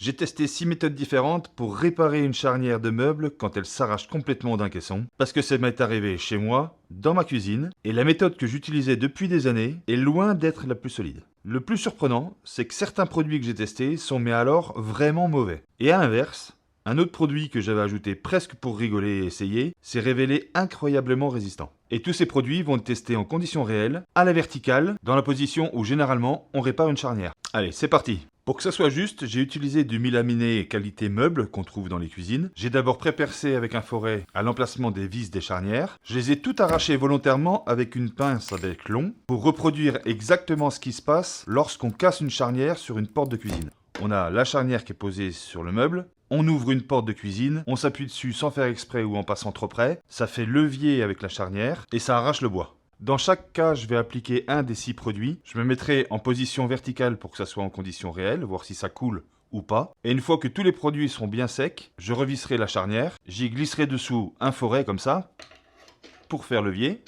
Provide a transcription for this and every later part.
J'ai testé 6 méthodes différentes pour réparer une charnière de meuble quand elle s'arrache complètement d'un caisson, parce que ça m'est arrivé chez moi, dans ma cuisine, et la méthode que j'utilisais depuis des années est loin d'être la plus solide. Le plus surprenant, c'est que certains produits que j'ai testés sont mais alors vraiment mauvais. Et à l'inverse, un autre produit que j'avais ajouté presque pour rigoler et essayer s'est révélé incroyablement résistant. Et tous ces produits vont être testés en conditions réelles, à la verticale, dans la position où généralement on répare une charnière. Allez, c'est parti! Pour que ça soit juste, j'ai utilisé du milaminé qualité meuble qu'on trouve dans les cuisines. J'ai d'abord pré-percé avec un forêt à l'emplacement des vis des charnières. Je les ai toutes arrachées volontairement avec une pince à bec long pour reproduire exactement ce qui se passe lorsqu'on casse une charnière sur une porte de cuisine. On a la charnière qui est posée sur le meuble. On ouvre une porte de cuisine, on s'appuie dessus sans faire exprès ou en passant trop près. Ça fait levier avec la charnière et ça arrache le bois. Dans chaque cas, je vais appliquer un des 6 produits. Je me mettrai en position verticale pour que ça soit en conditions réelles, voir si ça coule ou pas. Et une fois que tous les produits seront bien secs, je revisserai la charnière. J'y glisserai dessous un forêt comme ça, pour faire levier.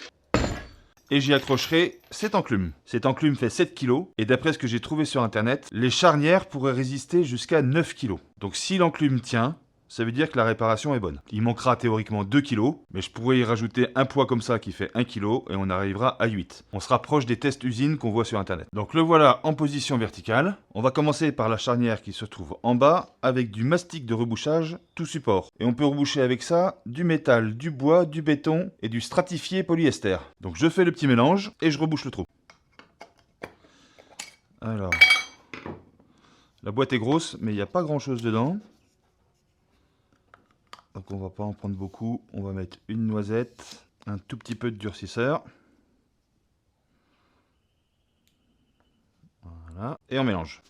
Et j'y accrocherai cet enclume. Cet enclume fait 7 kg, et d'après ce que j'ai trouvé sur internet, les charnières pourraient résister jusqu'à 9 kg. Donc si l'enclume tient, ça veut dire que la réparation est bonne. Il manquera théoriquement 2 kg, mais je pourrais y rajouter un poids comme ça qui fait 1 kg et on arrivera à 8. On se rapproche des tests usines qu'on voit sur internet. Donc le voilà en position verticale. On va commencer par la charnière qui se trouve en bas avec du mastic de rebouchage tout support. Et on peut reboucher avec ça du métal, du bois, du béton et du stratifié polyester. Donc je fais le petit mélange et je rebouche le trou. Alors, la boîte est grosse mais il n'y a pas grand chose dedans. Donc on va pas en prendre beaucoup, on va mettre une noisette, un tout petit peu de durcisseur. Voilà, et on mélange.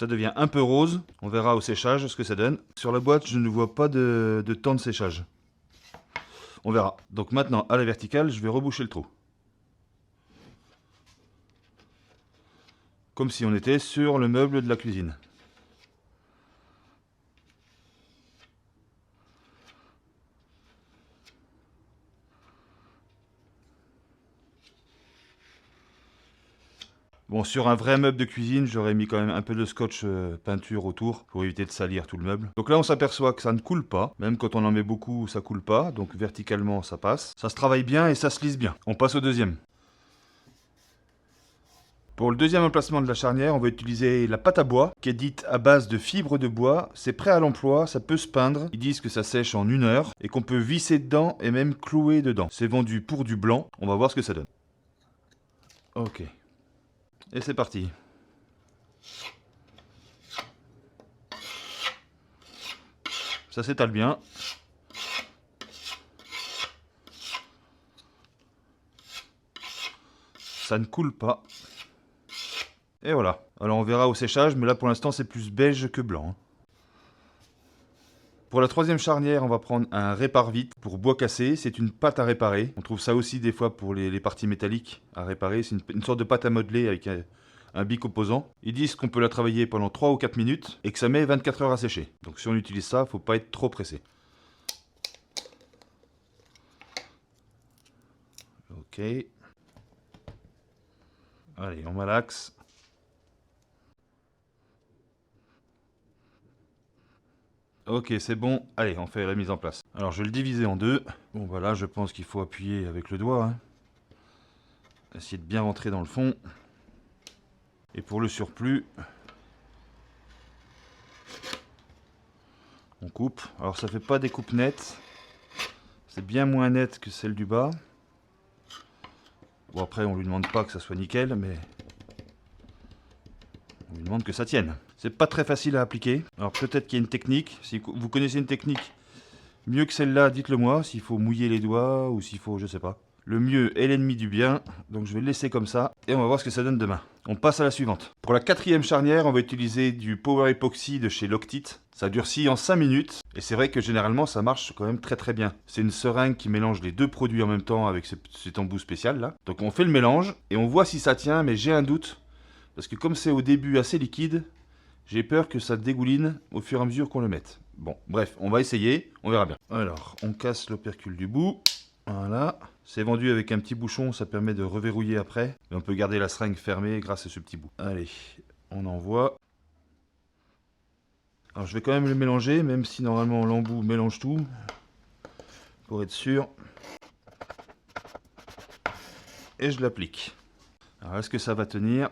Ça devient un peu rose, on verra au séchage ce que ça donne. Sur la boîte, je ne vois pas de temps de séchage. On verra. Donc maintenant, à la verticale, je vais reboucher le trou. Comme si on était sur le meuble de la cuisine. Bon, sur un vrai meuble de cuisine, j'aurais mis quand même un peu de scotch peinture autour pour éviter de salir tout le meuble. Donc là, on s'aperçoit que ça ne coule pas. Même quand on en met beaucoup, ça coule pas. Donc verticalement, ça passe. Ça se travaille bien et ça se lisse bien. On passe au deuxième. Pour le deuxième emplacement de la charnière, on va utiliser la pâte à bois, qui est dite à base de fibres de bois. C'est prêt à l'emploi, ça peut se peindre. Ils disent que ça sèche en 1 heure et qu'on peut visser dedans et même clouer dedans. C'est vendu pour du blanc. On va voir ce que ça donne. Ok. Et c'est parti. Ça s'étale bien. Ça ne coule pas. Et voilà. Alors on verra au séchage, mais là pour l'instant c'est plus beige que blanc. Pour la troisième charnière, on va prendre un répare-vite pour bois cassé. C'est une pâte à réparer. On trouve ça aussi des fois pour les parties métalliques à réparer. C'est une sorte de pâte à modeler avec un bicomposant. Ils disent qu'on peut la travailler pendant 3 ou 4 minutes et que ça met 24 heures à sécher. Donc si on utilise ça, il ne faut pas être trop pressé. Ok. Allez, on malaxe. Ok, c'est bon. Allez, on fait la mise en place. Alors, je vais le diviser en deux. Bon, voilà, je pense qu'il faut appuyer avec le doigt. Hein. Essayer de bien rentrer dans le fond. Et pour le surplus, on coupe. Alors, ça fait pas des coupes nettes. C'est bien moins net que celle du bas. Bon, après, on lui demande pas que ça soit nickel, mais on lui demande que ça tienne. C'est pas très facile à appliquer. Alors peut-être qu'il y a une technique. Si vous connaissez une technique mieux que celle-là, dites-le moi. S'il faut mouiller les doigts ou s'il faut, je sais pas. Le mieux est l'ennemi du bien. Donc je vais le laisser comme ça. Et on va voir ce que ça donne demain. On passe à la suivante. Pour la quatrième charnière, on va utiliser du Power Epoxy de chez Loctite. Ça durcit en 5 minutes. Et c'est vrai que généralement, ça marche quand même très très bien. C'est une seringue qui mélange les deux produits en même temps avec cet embout spécial là. Donc on fait le mélange et on voit si ça tient. Mais j'ai un doute. Parce que comme c'est au début assez liquide, j'ai peur que ça dégouline au fur et à mesure qu'on le mette. Bon, bref, on va essayer, on verra bien. Alors, on casse l'opercule du bout. Voilà. C'est vendu avec un petit bouchon, ça permet de reverrouiller après. Et on peut garder la seringue fermée grâce à ce petit bout. Allez, on envoie. Alors je vais quand même le mélanger, même si normalement l'embout mélange tout. Pour être sûr. Et je l'applique. Alors est-ce que ça va tenir?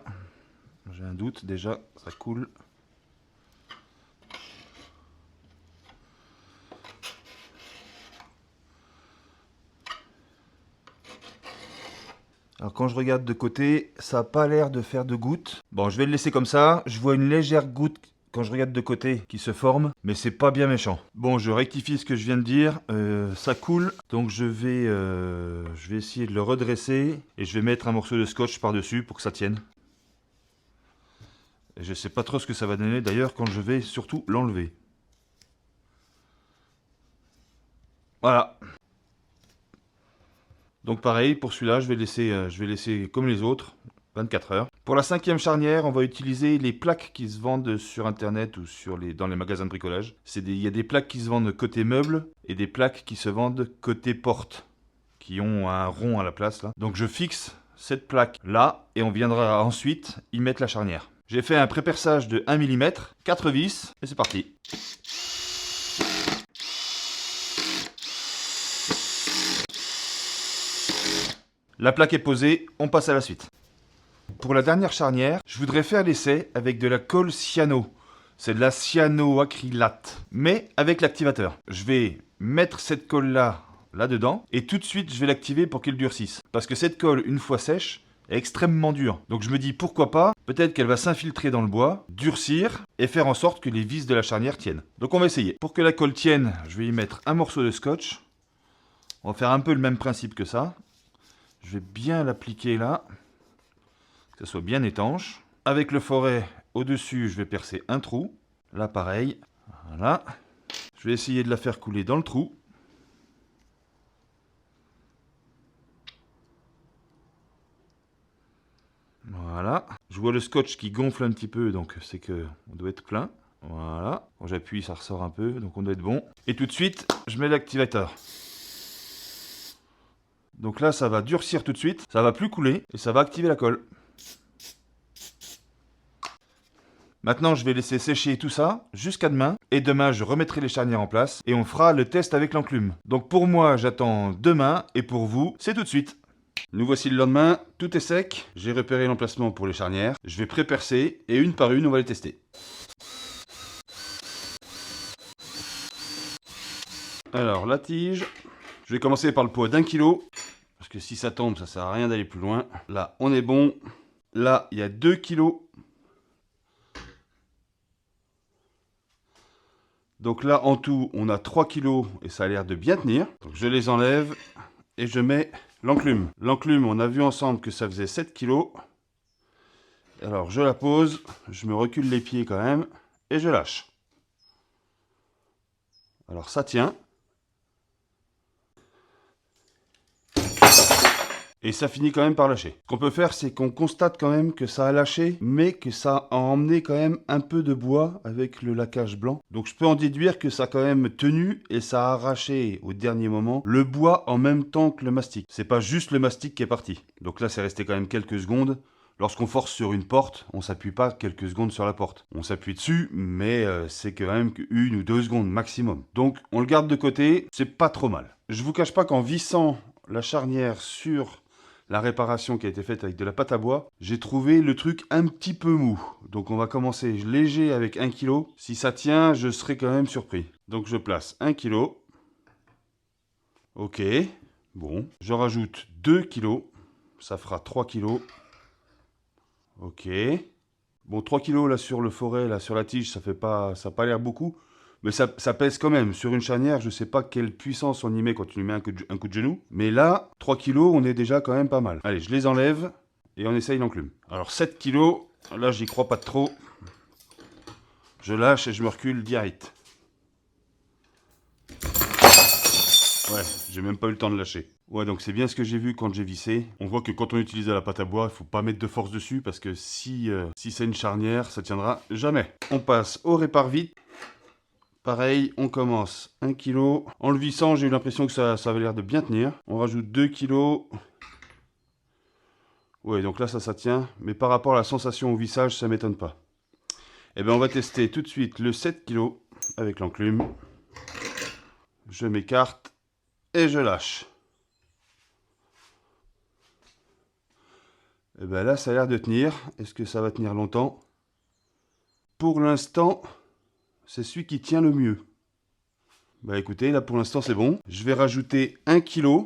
J'ai un doute déjà, ça coule. Alors quand je regarde de côté, ça n'a pas l'air de faire de gouttes. Bon, je vais le laisser comme ça. Je vois une légère goutte quand je regarde de côté qui se forme, mais c'est pas bien méchant. Bon, je rectifie ce que je viens de dire. Ça coule, donc je vais essayer de le redresser et je vais mettre un morceau de scotch par-dessus pour que ça tienne. Et je sais pas trop ce que ça va donner d'ailleurs quand je vais surtout l'enlever. Voilà. Donc pareil, pour celui-là, je vais laisser comme les autres, 24 heures. Pour la 5e charnière, on va utiliser les plaques qui se vendent sur internet ou dans les magasins de bricolage. Il y a des plaques qui se vendent côté meuble et des plaques qui se vendent côté porte, qui ont un rond à la place là. Donc je fixe cette plaque là et on viendra ensuite y mettre la charnière. J'ai fait un pré-perçage de 1 mm, 4 vis et c'est parti. La plaque est posée, on passe à la suite. Pour la dernière charnière, je voudrais faire l'essai avec de la colle cyano. C'est de la cyanoacrylate, mais avec l'activateur. Je vais mettre cette colle-là, là-dedans, et tout de suite, je vais l'activer pour qu'elle durcisse. Parce que cette colle, une fois sèche, est extrêmement dure. Donc je me dis, pourquoi pas, peut-être qu'elle va s'infiltrer dans le bois, durcir, et faire en sorte que les vis de la charnière tiennent. Donc on va essayer. Pour que la colle tienne, je vais y mettre un morceau de scotch. On va faire un peu le même principe que ça. Je vais bien l'appliquer là, que ça soit bien étanche. Avec le forêt au-dessus, je vais percer un trou. Là, pareil. Voilà. Je vais essayer de la faire couler dans le trou. Voilà. Je vois le scotch qui gonfle un petit peu, donc c'est que on doit être plein. Voilà. Quand j'appuie, ça ressort un peu, donc on doit être bon. Et tout de suite, je mets l'activateur. Donc là, ça va durcir tout de suite, ça va plus couler et ça va activer la colle. Maintenant, je vais laisser sécher tout ça jusqu'à demain. Et demain, je remettrai les charnières en place et on fera le test avec l'enclume. Donc pour moi, j'attends demain et pour vous, c'est tout de suite. Nous voici le lendemain, tout est sec. J'ai repéré l'emplacement pour les charnières. Je vais pré-percer et une par une, on va les tester. Alors, la tige. Je vais commencer par le poids d'1 kg. Parce que si ça tombe, ça sert à rien d'aller plus loin. Là, on est bon. Là, il y a 2 kg. Donc là, en tout, on a 3 kg et ça a l'air de bien tenir. Donc je les enlève et je mets l'enclume. L'enclume, on a vu ensemble que ça faisait 7 kg. Alors je la pose, je me recule les pieds quand même et je lâche. Alors ça tient. Et ça finit quand même par lâcher. Ce qu'on peut faire, c'est qu'on constate quand même que ça a lâché, mais que ça a emmené quand même un peu de bois avec le laquage blanc. Donc je peux en déduire que ça a quand même tenu et ça a arraché au dernier moment le bois en même temps que le mastic. C'est pas juste le mastic qui est parti. Donc là, c'est resté quand même quelques secondes. Lorsqu'on force sur une porte, on s'appuie pas quelques secondes sur la porte. On s'appuie dessus, mais c'est quand même une ou 2 secondes maximum. Donc on le garde de côté, c'est pas trop mal. Je vous cache pas qu'en vissant la charnière sur la réparation qui a été faite avec de la pâte à bois, j'ai trouvé le truc un petit peu mou. Donc on va commencer léger avec 1 kg. Si ça tient, je serai quand même surpris. Donc je place 1 kg. Ok, bon. Je rajoute 2 kg. Ça fera 3 kg. Ok. Bon, 3 kg là sur le forêt, là sur la tige, ça n'a pas l'air beaucoup. Mais ça pèse quand même. Sur une charnière, je ne sais pas quelle puissance on y met quand tu lui mets un coup de genou. Mais là, 3 kg, on est déjà quand même pas mal. Allez, je les enlève et on essaye l'enclume. Alors 7 kg, là j'y crois pas trop. Je lâche et je me recule direct. Ouais, j'ai même pas eu le temps de lâcher. Ouais, donc c'est bien ce que j'ai vu quand j'ai vissé. On voit que quand on utilise de la pâte à bois, il faut pas mettre de force dessus parce que si c'est une charnière, ça tiendra jamais. On passe au répare vite. Pareil, on commence 1 kg. En le vissant, j'ai eu l'impression que ça avait l'air de bien tenir. On rajoute 2 kg. Ouais, donc là, ça tient. Mais par rapport à la sensation au vissage, ça m'étonne pas. Eh bien, on va tester tout de suite le 7 kg avec l'enclume. Je m'écarte et je lâche. Et bien là, ça a l'air de tenir. Est-ce que ça va tenir longtemps? Pour l'instant, c'est celui qui tient le mieux. Bah écoutez, là pour l'instant c'est bon. Je vais rajouter 1 kg.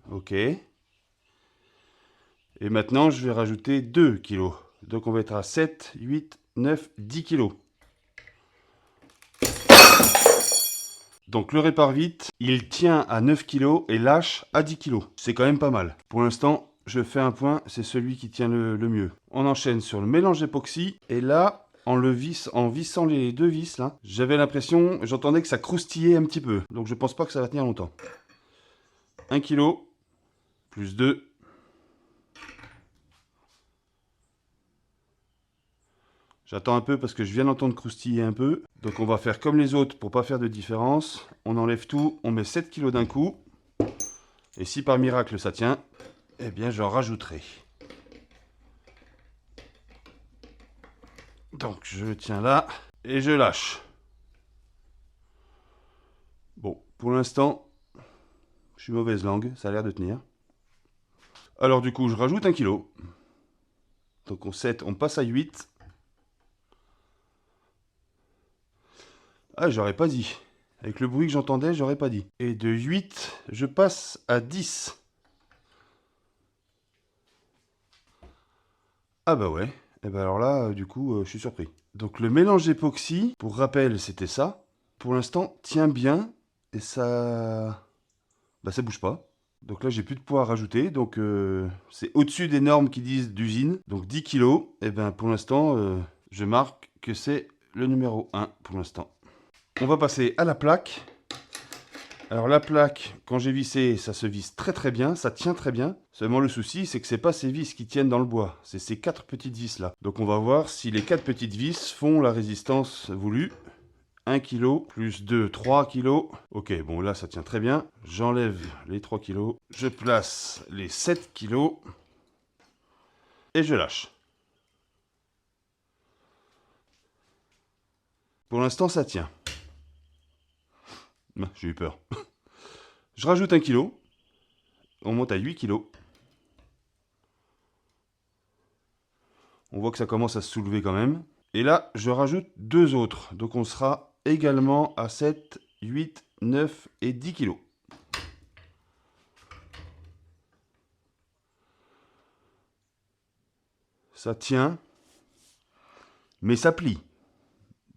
Ok. Et maintenant, je vais rajouter 2 kg. Donc on va être à 7, 8, 9, 10 kg. Donc le répare vite, il tient à 9 kg et lâche à 10 kg. C'est quand même pas mal. Pour l'instant, je fais un point, c'est celui qui tient le mieux. On enchaîne sur le mélange époxy. Et là, en vissant les deux vis, là, j'avais l'impression, j'entendais que ça croustillait un petit peu. Donc je pense pas que ça va tenir longtemps. 1 kg, plus 2. J'attends un peu parce que je viens d'entendre croustiller un peu. Donc on va faire comme les autres pour pas faire de différence. On enlève tout, on met 7 kg d'un coup. Et si par miracle ça tient, eh bien j'en rajouterai. Donc je tiens là et je lâche. Bon, pour l'instant, je suis mauvaise langue, ça a l'air de tenir. Alors du coup, je rajoute 1 kg. Donc on passe à 8. Ah, j'aurais pas dit. Avec le bruit que j'entendais, j'aurais pas dit. Et de 8, je passe à 10. Ah bah ouais. Et bah alors là, du coup, je suis surpris. Donc le mélange époxy, pour rappel, c'était ça. Pour l'instant, tient bien. Et ça... Bah ça bouge pas. Donc là, j'ai plus de poids à rajouter. Donc c'est au-dessus des normes qui disent d'usine. Donc 10 kg. Et ben pour l'instant, je marque que c'est le numéro 1 pour l'instant. On va passer à la plaque. Alors la plaque, quand j'ai vissé, ça se visse très très bien, ça tient très bien. Seulement le souci, c'est que c'est pas ces vis qui tiennent dans le bois, c'est ces 4 petites vis là. Donc on va voir si les 4 petites vis font la résistance voulue. 1 kg, plus 2, 3 kg. Ok, bon là ça tient très bien. J'enlève les 3 kg. Je place les 7 kg. Et je lâche. Pour l'instant ça tient. J'ai eu peur. Je rajoute 1 kg. On monte à 8 kg. On voit que ça commence à se soulever quand même. Et là, je rajoute 2 autres. Donc on sera également à 7, 8, 9 et 10 kg. Ça tient, mais ça plie.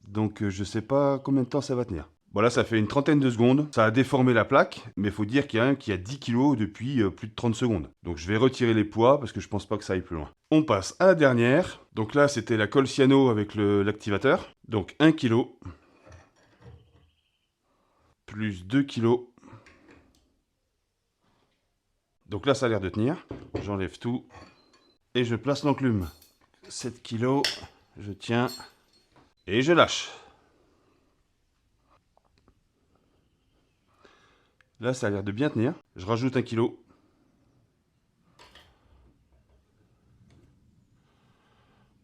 Donc je sais pas combien de temps ça va tenir. Voilà, ça fait une trentaine de secondes. Ça a déformé la plaque, mais il faut dire qu'il y a un qui a 10 kg depuis plus de 30 secondes. Donc je vais retirer les poids parce que je pense pas que ça aille plus loin. On passe à la dernière. Donc là, c'était la colle cyano avec l'activateur. Donc 1 kg. Plus 2 kg. Donc là, ça a l'air de tenir. J'enlève tout. Et je place l'enclume. 7 kg. Je tiens. Et je lâche. Là, ça a l'air de bien tenir. Je rajoute 1 kg.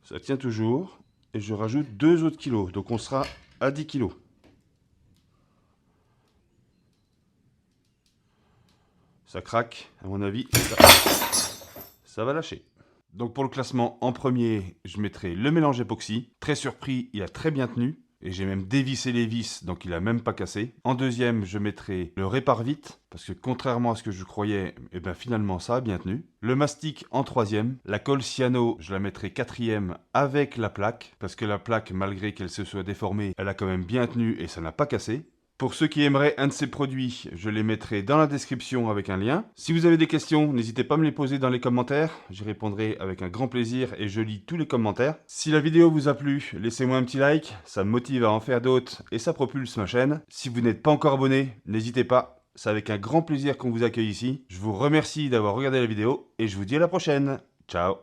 Ça tient toujours. Et je rajoute 2 autres kilos. Donc on sera à 10 kg. Ça craque, à mon avis. Ça va lâcher. Donc pour le classement, en premier, je mettrai le mélange époxy. Très surpris, il a très bien tenu. Et j'ai même dévissé les vis, donc il n'a même pas cassé. En deuxième, je mettrai le répare vite, parce que contrairement à ce que je croyais, eh ben finalement ça a bien tenu. Le mastic en troisième. La colle cyano, je la mettrai quatrième avec la plaque, parce que la plaque, malgré qu'elle se soit déformée, elle a quand même bien tenu et ça n'a pas cassé. Pour ceux qui aimeraient un de ces produits, je les mettrai dans la description avec un lien. Si vous avez des questions, n'hésitez pas à me les poser dans les commentaires. J'y répondrai avec un grand plaisir et je lis tous les commentaires. Si la vidéo vous a plu, laissez-moi un petit like. Ça me motive à en faire d'autres et ça propulse ma chaîne. Si vous n'êtes pas encore abonné, n'hésitez pas. C'est avec un grand plaisir qu'on vous accueille ici. Je vous remercie d'avoir regardé la vidéo et je vous dis à la prochaine. Ciao!